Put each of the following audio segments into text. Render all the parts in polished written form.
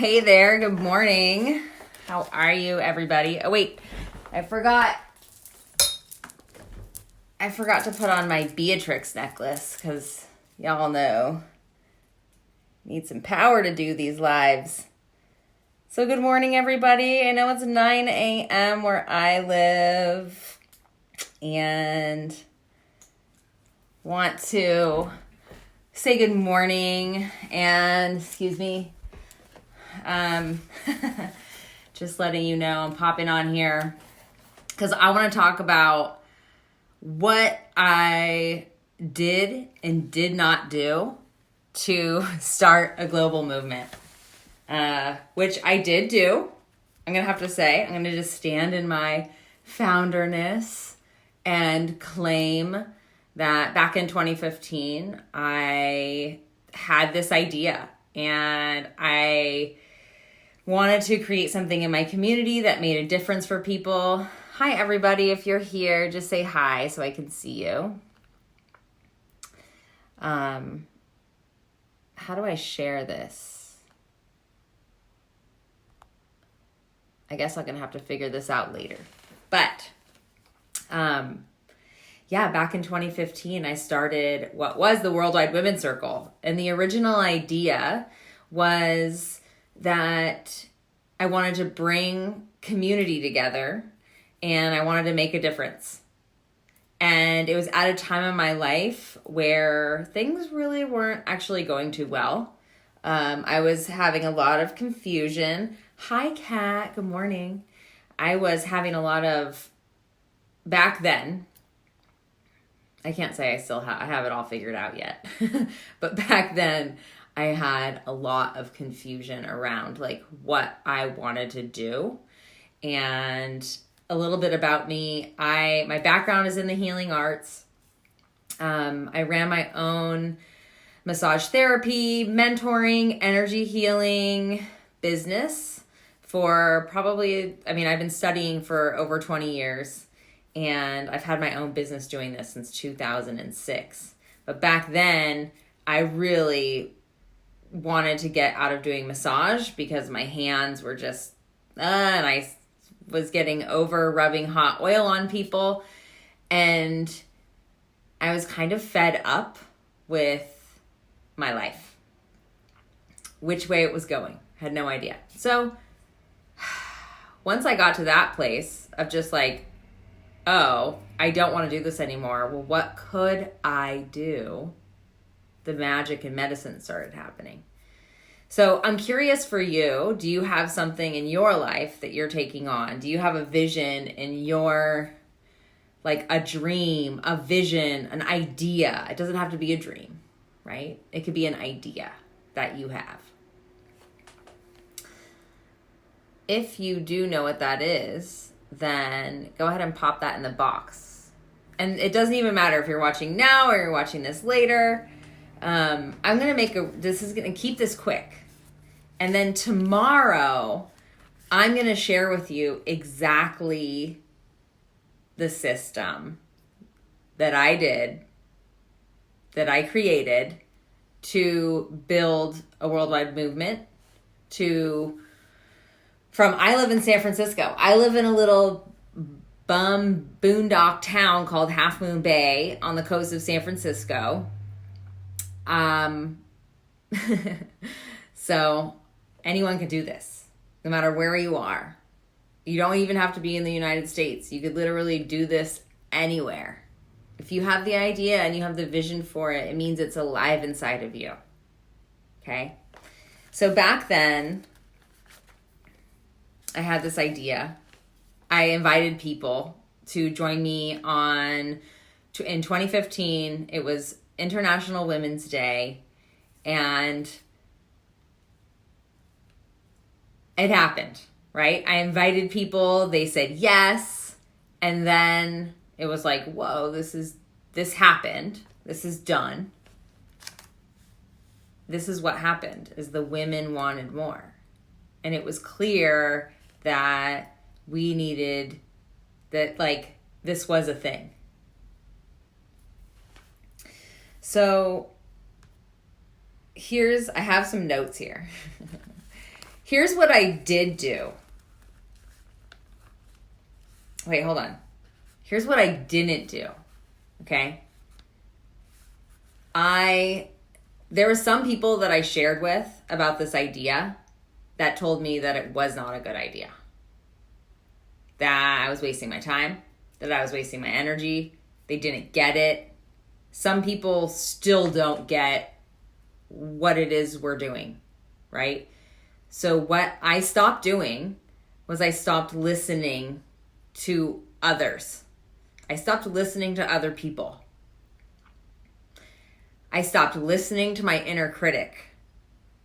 Hey there, good morning. How are you, everybody? Oh, wait, I forgot to put on my Beatrix necklace because y'all know need some power to do these lives. So good morning, everybody. I know it's 9 a.m. where I live and want to say good morning and, excuse me, just letting you know I'm popping on here because I want to talk about what I did and did not do to start a global movement, which I did do. I'm going to have to say, I'm going to just stand in my founderness and claim that back in 2015, I had this idea and I wanted to create something in my community that made a difference for people. Hi, everybody. If you're here, just say hi so I can see you. How do I share this? I guess I'm going to have to figure this out later. But, back in 2015, I started what was the Worldwide Women's Circle. And the original idea was that I wanted to bring community together and I wanted to make a difference. And it was at a time in my life where things really weren't actually going too well. I was having a lot of confusion. Hi, Kat. Good morning. I was having a lot of, back then, I can't say I have it all figured out yet. But back then, I had a lot of confusion around like what I wanted to do. And a little bit about me, my background is in the healing arts. I ran my own massage therapy, mentoring, energy healing business for probably, I've been studying for over 20 years. And I've had my own business doing this since 2006. But back then, I really wanted to get out of doing massage because my hands were just, and I was getting over rubbing hot oil on people. And I was kind of fed up with my life, which way it was going. Had no idea. So once I got to that place of just like, oh, I don't want to do this anymore. Well, what could I do? The magic and medicine started happening. So I'm curious for you, do you have something in your life that you're taking on? Do you have a vision in your, like a dream, a vision, an idea? It doesn't have to be a dream, right? It could be an idea that you have. If you do know what that is, then go ahead and pop that in the box. And it doesn't even matter if you're watching now or you're watching this later. I'm going to keep this quick. And then tomorrow, I'm going to share with you exactly the system that I did, that I created to build a worldwide movement I live in San Francisco. I live in a little bum boondock town called Half Moon Bay on the coast of San Francisco. So anyone can do this, no matter where you are. You don't even have to be in the United States. You could literally do this anywhere. If you have the idea and you have the vision for it, it means it's alive inside of you. Okay? So back then, I had this idea. I invited people to join me in 2015. It was International Women's Day, and it happened, right? I invited people, they said yes, and then it was like, whoa, this happened. This is done. This is what happened, is the women wanted more. And it was clear that we needed that, like, this was a thing. So I have some notes here. Here's what I did do. Wait, hold on. Here's what I didn't do. Okay? There were some people that I shared with about this idea that told me that it was not a good idea. That I was wasting my time, that I was wasting my energy. They didn't get it. Some people still don't get what it is we're doing, right? So what I stopped doing was I stopped listening to others. I stopped listening to other people. I stopped listening to my inner critic.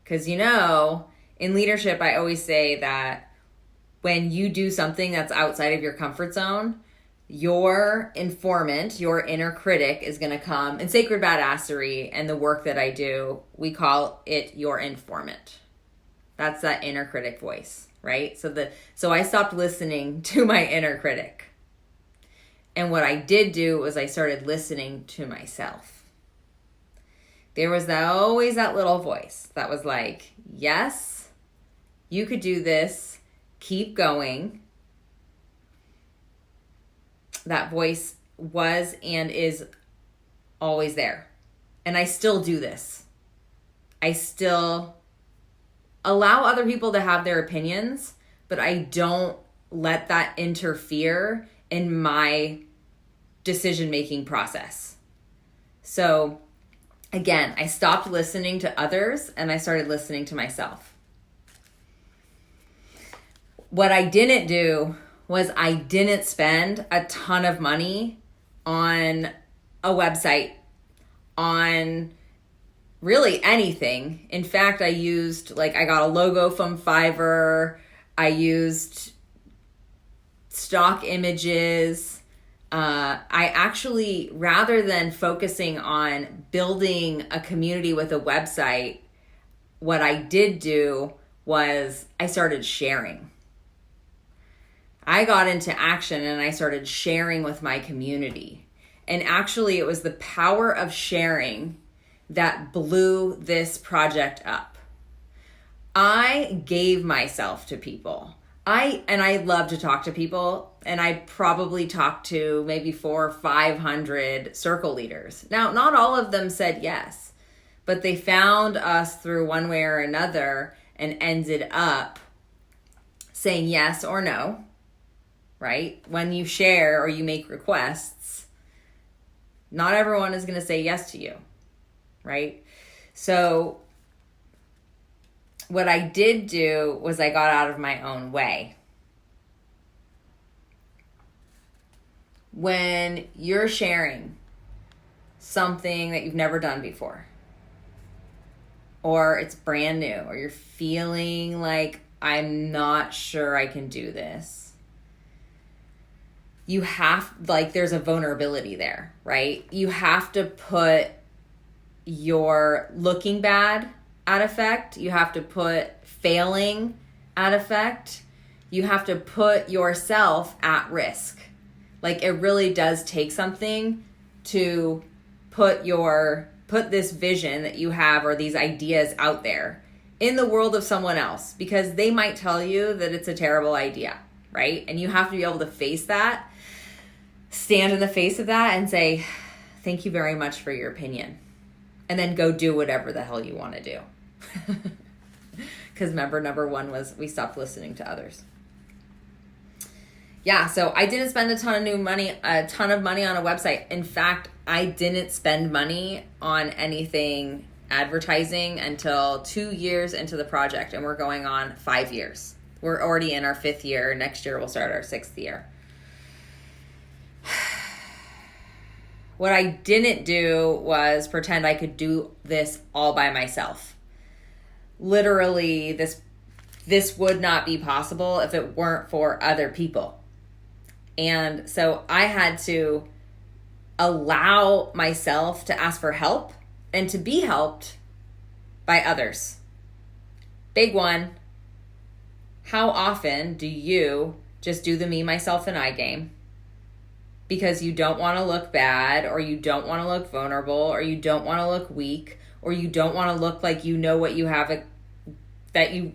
Because, in leadership, I always say that when you do something that's outside of your comfort zone, your informant, your inner critic is going to come. In Sacred Badassery and the work that I do, we call it your informant. That's that inner critic voice, right? So I stopped listening to my inner critic. And what I did do was I started listening to myself. There was always that little voice that was like, yes, you could do this. Keep going. That voice was and is always there. And I still do this. I still allow other people to have their opinions, but I don't let that interfere in my decision-making process. So again, I stopped listening to others and I started listening to myself. What I didn't do was I didn't spend a ton of money on a website, on really anything. In fact, I got a logo from Fiverr. I used stock images. I actually, rather than focusing on building a community with a website, what I did do was I started sharing. I got into action and I started sharing with my community. And actually, it was the power of sharing that blew this project up. I gave myself to people. I love to talk to people, and I probably talked to maybe 400 or 500 circle leaders. Now, not all of them said yes, but they found us through one way or another and ended up saying yes or no, right? When you share or you make requests, not everyone is going to say yes to you, right? So what I did do was I got out of my own way. When you're sharing something that you've never done before, or it's brand new, or you're feeling like, I'm not sure I can do this, you have, there's a vulnerability there, right? You have to put your looking bad at effect. You have to put failing at effect. You have to put yourself at risk. It really does take something to put this vision that you have or these ideas out there in the world of someone else, because they might tell you that it's a terrible idea, right? And you have to be able to face that, stand in the face of that and say, thank you very much for your opinion. And then go do whatever the hell you want to do. Because remember, number one was we stopped listening to others. Yeah, so I didn't spend a ton of money on a website. In fact, I didn't spend money on anything advertising until 2 years into the project, and we're going on 5 years. We're already in our 5th year. Next year we'll start our 6th year. What I didn't do was pretend I could do this all by myself. Literally, this would not be possible if it weren't for other people. And so I had to allow myself to ask for help and to be helped by others. Big one. How often do you just do the me, myself, and I game? Because you don't want to look bad, or you don't want to look vulnerable, or you don't want to look weak, or you don't want to look like you know what you have, that you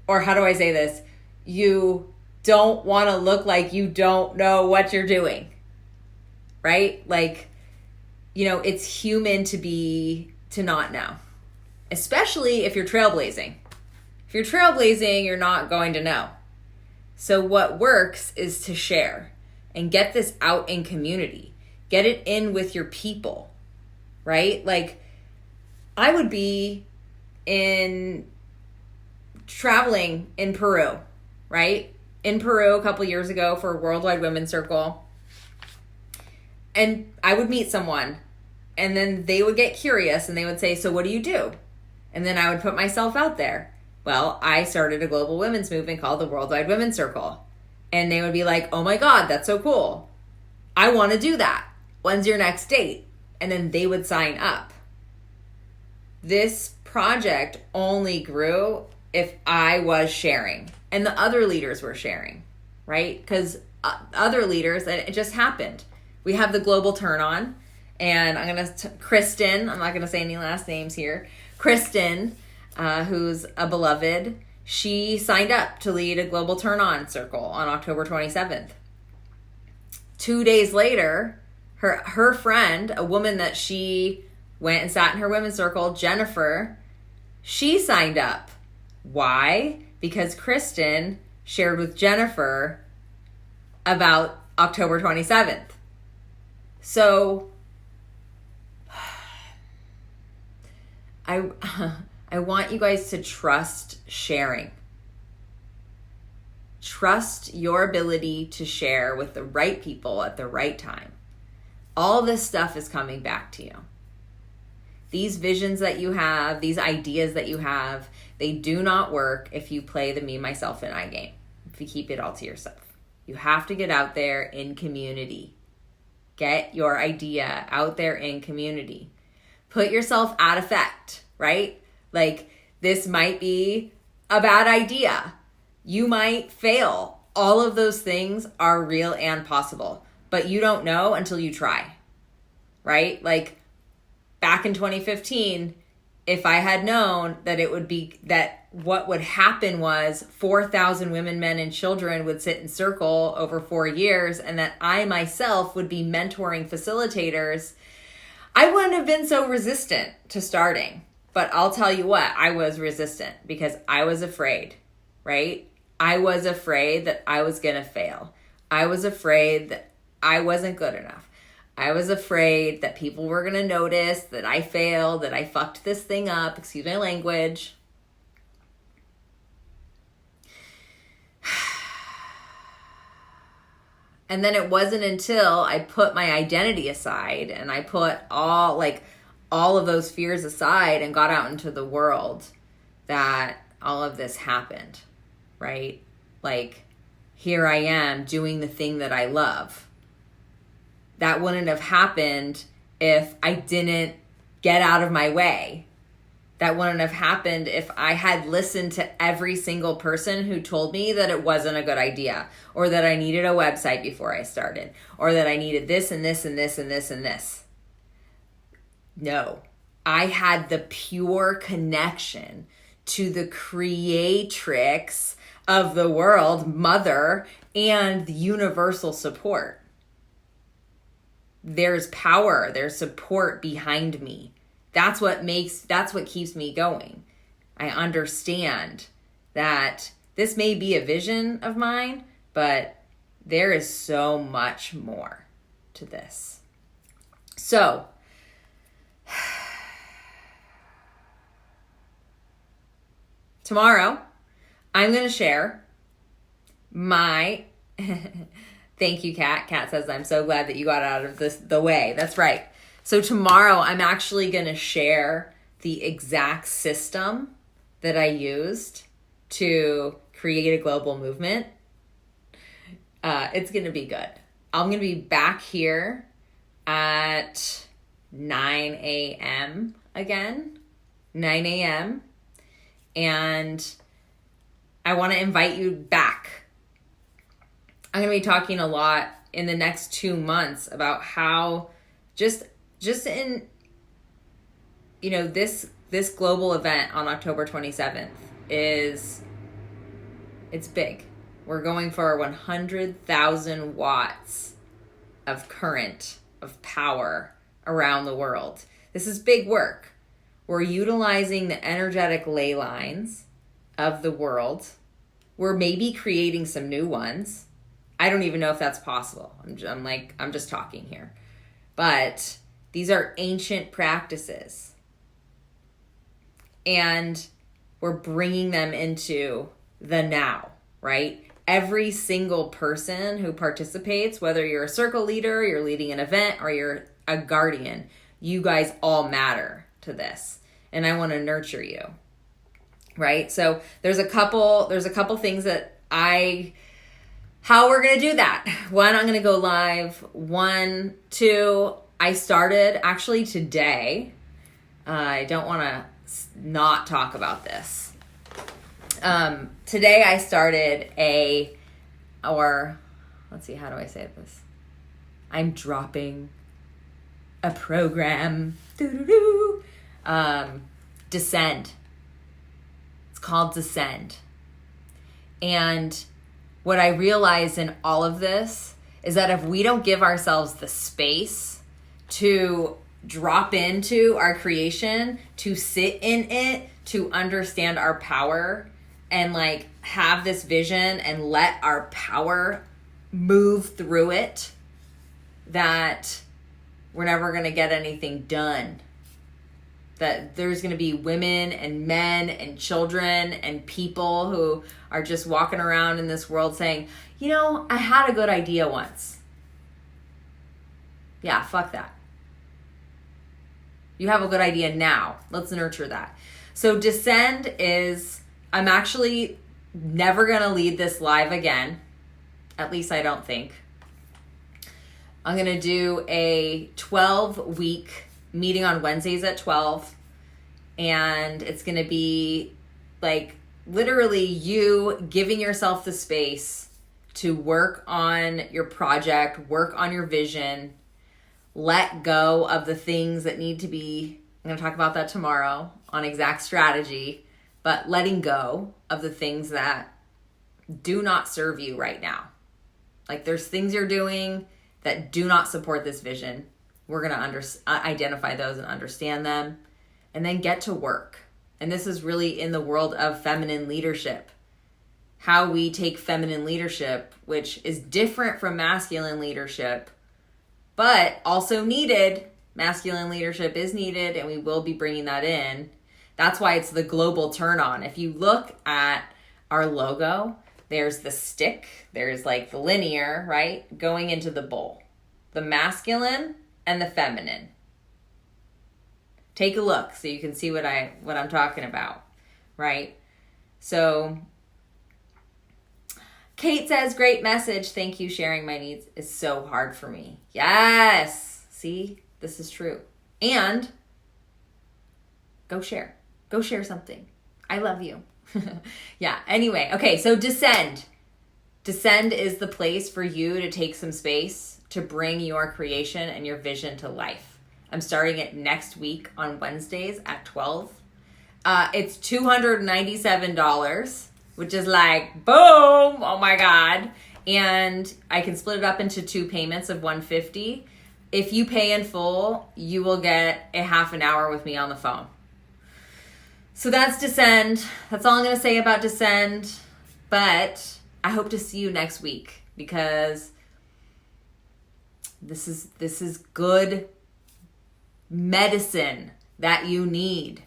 or how do I say this? You don't want to look like you don't know what you're doing, right? Like, it's human to not know, especially if you're trailblazing. If you're trailblazing, you're not going to know. So what works is to share and get this out in community. Get it in with your people, right? Like, I would be traveling in Peru, right? In Peru a couple years ago for a Worldwide Women's Circle. And I would meet someone, and then they would get curious and they would say, so what do you do? And then I would put myself out there. Well, I started a global women's movement called the Worldwide Women's Circle. And they would be like, oh my God, that's so cool. I want to do that. When's your next date? And then they would sign up. This project only grew if I was sharing and the other leaders were sharing, right? Because other leaders, it just happened. We have the global turn on, and Kristen, I'm not going to say any last names here. Kristen, who's a beloved, she signed up to lead a global turn on circle on October 27th. 2 days later, her friend, a woman that she went and sat in her women's circle, Jennifer, she signed up. Why? Because Kristen shared with Jennifer about October 27th. So I want you guys to trust sharing. Trust your ability to share with the right people at the right time. All this stuff is coming back to you. These visions that you have, these ideas that you have, they do not work if you play the me, myself, and I game. If you keep it all to yourself. You have to get out there in community. Get your idea out there in community. Put yourself at effect, right? Like, this might be a bad idea. You might fail. All of those things are real and possible, but you don't know until you try, right? Like, back in 2015, if I had known that what would happen was 4,000 women, men, and children would sit in circle over 4 years, and that I myself would be mentoring facilitators, I wouldn't have been so resistant to starting. But I'll tell you what, I was resistant because I was afraid, right? I was afraid that I was going to fail. I was afraid that I wasn't good enough. I was afraid that people were going to notice that I failed, that I fucked this thing up, excuse my language. And then it wasn't until I put my identity aside and I put all of those fears aside and got out into the world that all of this happened, right? Like, here I am doing the thing that I love. That wouldn't have happened if I didn't get out of my way. That wouldn't have happened if I had listened to every single person who told me that it wasn't a good idea, or that I needed a website before I started, or that I needed this and this and this and this and this. No, I had the pure connection to the creatrix of the world, Mother, and the universal support. There's power, there's support behind me. That's what keeps me going. I understand that this may be a vision of mine, but there is so much more to this. So, tomorrow, I'm going to share my... Thank you, Kat. Kat says, I'm so glad that you got out of the way. That's right. So tomorrow, I'm actually going to share the exact system that I used to create a global movement. It's going to be good. I'm going to be back here at 9 a.m. again. 9 a.m. And I want to invite you back. I'm going to be talking a lot in the next 2 months about how just in, this global event on October 27th is It's big. We're going for 100,000 watts of current, of power around the world. This is big work. We're utilizing the energetic ley lines of the world. We're maybe creating some new ones. I don't even know if that's possible. I'm just talking here. But these are ancient practices. And we're bringing them into the now, right? Every single person who participates, whether you're a circle leader, you're leading an event, or you're a guardian, you guys all matter to this. And I want to nurture you, right? So there's a couple things that how we're going to do that. One, I'm going to go live. 1, 2, I started actually today. I don't want to not talk about this. Today I started let's see, how do I say this? I'm dropping a program. Descend. It's called Descend. And what I realized in all of this is that if we don't give ourselves the space to drop into our creation, to sit in it, to understand our power, and like have this vision and let our power move through it, that we're never going to get anything done. That there's going to be women and men and children and people who are just walking around in this world saying, you know, I had a good idea once. Yeah, fuck that. You have a good idea now. Let's nurture that. So Descend is, I'm actually never going to lead this live again. At least I don't think. I'm going to do a 12-week meeting on Wednesdays at 12. And it's going to be like literally you giving yourself the space to work on your project, work on your vision, let go of the things that need to be, I'm going to talk about that tomorrow on exact strategy, but letting go of the things that do not serve you right now. Like there's things you're doing that do not support this vision. We're going to identify those and understand them, and then get to work. And this is really in the world of feminine leadership. How we take feminine leadership, which is different from masculine leadership, but also needed. Masculine leadership is needed, and we will be bringing that in. That's why it's the global turn on. If you look at our logo, there's the stick, there's like the linear, right? Going into the bowl. The masculine and the feminine. Take a look so you can see what I'm talking about, right? So Kate says, great message. Thank you. Sharing my needs is so hard for me. Yes. See, this is true. And go share something. I love you. Yeah. Anyway. Okay. So Descend is the place for you to take some space to bring your creation and your vision to life. I'm starting it next week on Wednesdays at 12. It's $297, which is like, boom, oh my God. And I can split it up into 2 payments of $150. If you pay in full, you will get a half an hour with me on the phone. So that's Descend. That's all I'm going to say about Descend. But I hope to see you next week, because this is good medicine that you need.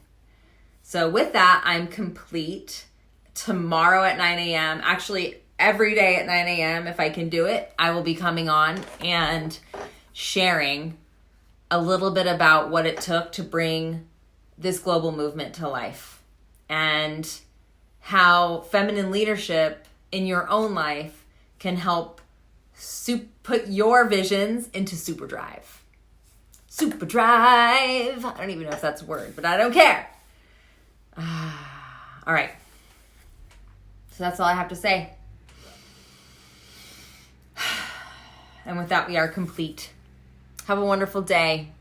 So with that, I'm complete. Tomorrow at 9 a.m., actually every day at 9 a.m., if I can do it, I will be coming on and sharing a little bit about what it took to bring this global movement to life, and how feminine leadership in your own life can help put your visions into super drive. Super drive. I don't even know if that's a word, but I don't care. All right. So that's all I have to say. And with that, we are complete. Have a wonderful day.